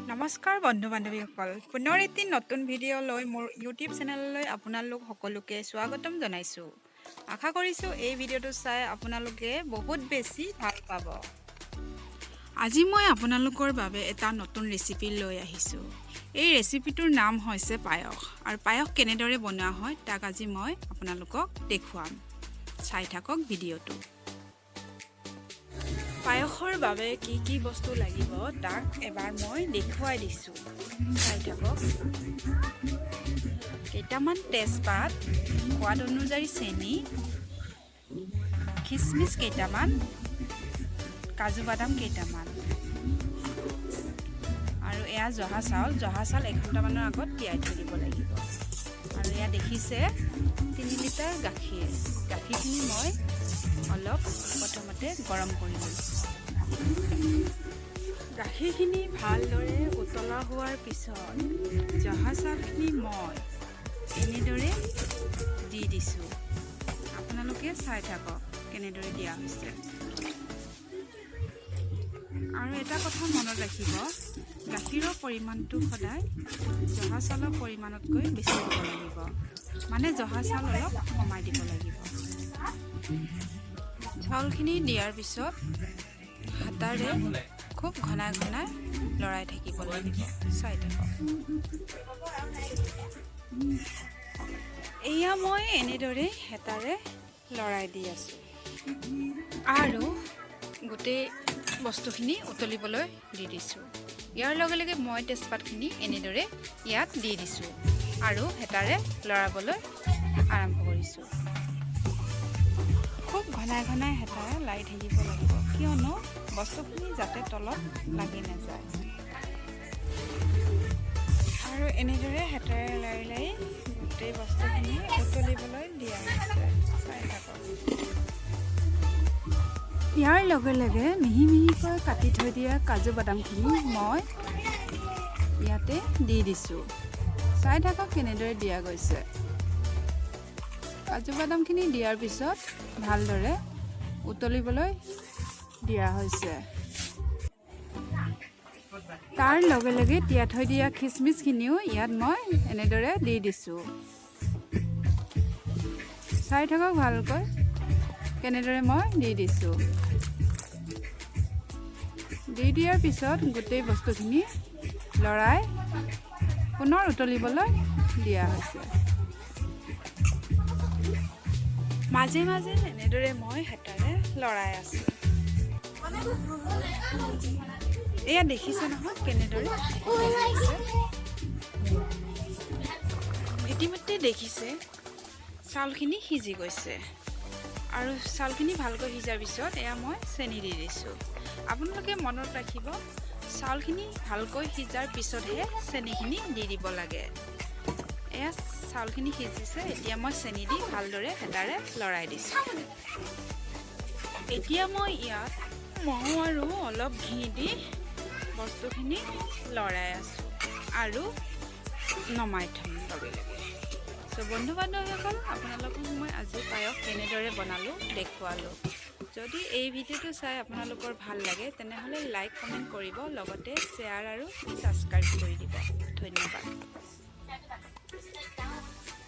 নমস্কাৰ বন্ধু বান্ধৱীসকল, পুনৰ এটি নতুন ভিডিঅ' লৈ মোৰ ইউটিউব চেনেললৈ আপোনালোক সকলোকে স্বাগতম জনাইছোঁ। আশা কৰিছোঁ এই ভিডিঅ'টো চাই আপোনালোকে বহুত বেছি ভাল পাব। আজি মই আপোনালোকৰ বাবে এটা নতুন ৰেচিপি লৈ আহিছোঁ। এই ৰেচিপিটোৰ নাম হৈছে পায়স, আৰু পায়স কেনেদৰে বনোৱা হয় তাক আজি মই আপোনালোকক দেখুৱাম। চাই থাকক ভিডিঅ'টো। পায়সৰ বাবে কি কি বস্তু লাগিব তাক এবাৰ মই দেখুৱাই দিছোঁ। চাই থাকক। কেইটামান তেজপাত, সোৱাদ অনুযায়ী চেনি, খিচমিচ কেইটামান, কাজু বাদাম কেইটামান, আৰু এয়া জহা চাউল 1 ঘণ্টামানৰ আগত তিয়াই থৈ দিব লাগিব। আৰু এয়া দেখিছে 3 লিটাৰ গাখীৰ। গাখীৰখিনি মই অলপ প্ৰথমতে গৰম কৰি লৈছোঁ। গাখীৰখিনি ভালদৰে উতলা হোৱাৰ পিছত জহা চাউলখিনি মই এনেদৰে দি দিছোঁ। আপোনালোকে চাই থাকক কেনেদৰে দিয়া হৈছে। আৰু এটা কথা মনত ৰাখিব, গাখীৰৰ পৰিমাণটো সদায় জহা চাউলৰ পৰিমাণতকৈ বেছি হ'ব লাগিব, মানে জহা চাউল অলপ কমাই দিব লাগিব। চাউলখিনি দিয়াৰ পিছত হাতাৰে খুব ঘনাই ঘনাই লৰাই থাকিব লাগিব। চাই থাকক। এয়া মই এনেদৰে হেতাৰে লৰাই দি আছোঁ, আৰু গোটেই বস্তুখিনি উতলিবলৈ দি দিছোঁ। ইয়াৰ লগে লগে মই তেজপাতখিনি এনেদৰে ইয়াত দি দিছোঁ আৰু হেতাৰে লৰাবলৈ আৰম্ভ কৰিছোঁ। খুব ঘনাই ঘনাই হেতাৰে লাৰি থাকিব লাগিব, কিয়নো বস্তুখিনি যাতে তলত লাগি নাযায়। আৰু এনেদৰে হেতাৰে লাৰি লাৰি গোটেই বস্তুখিনি উতলিবলৈ দিয়া হৈছে। চাই থাকক। ইয়াৰ লগে লগে মিহি মিহিকৈ কাটি থৈ দিয়া কাজু বাদামখিনি মই ইয়াতে দি দিছোঁ। চাই থাকক কেনেদৰে দিয়া গৈছে। কাজু বাদামখিনি দিয়াৰ পিছত ভালদৰে উতলিবলৈ দিয়া হৈছে। তাৰ লগে লগে তিয়াই থৈ দিয়া খিচমিচখিনিও ইয়াত মই এনেদৰে দি দিছোঁ। চাই থাকক ভালকৈ কেনেদৰে মই দি দিছোঁ। দি দিয়াৰ পিছত গোটেই বস্তুখিনি লৰাই পুনৰ উতলিবলৈ দিয়া হৈছে। মাজে মাজে এনেদৰে মই হেতাৰে লৰাই আছোঁ। এয়া দেখিছে নহয় কেনেদৰে ইতিমধ্যে দেখিছে চাউলখিনি সিজি গৈছে, আৰু চাউলখিনি ভালকৈ সিজাৰ পিছত এয়া মই চেনি দি দিছোঁ। আপোনালোকে মনত ৰাখিব, চাউলখিনি ভালকৈ সিজাৰ পিছতহে চেনিখিনি দি দিব লাগে। এয়া চাউলখিনি সিজিছে, এতিয়া মই চেনি দি ভালদৰে হেতাৰে লৰাই দিছোঁ। এতিয়া মই ইয়াত মৌ আৰু অলপ ঘি দি বস্তুখিনি লৰাই আছোঁ আৰু নমাই থ'ম লগে লগে। বন্ধু বান্ধৱীসকল, আপোনালোকক মই আজি পায়স কেনেদৰে বনালোঁ দেখুৱালোঁ। যদি এই ভিডিঅ'টো চাই আপোনালোকৰ ভাল লাগে তেনেহ'লে লাইক কমেণ্ট কৰিব, লগতে শ্বেয়াৰ আৰু ছাবস্ক্ৰাইব কৰি দিব। ধন্যবাদ।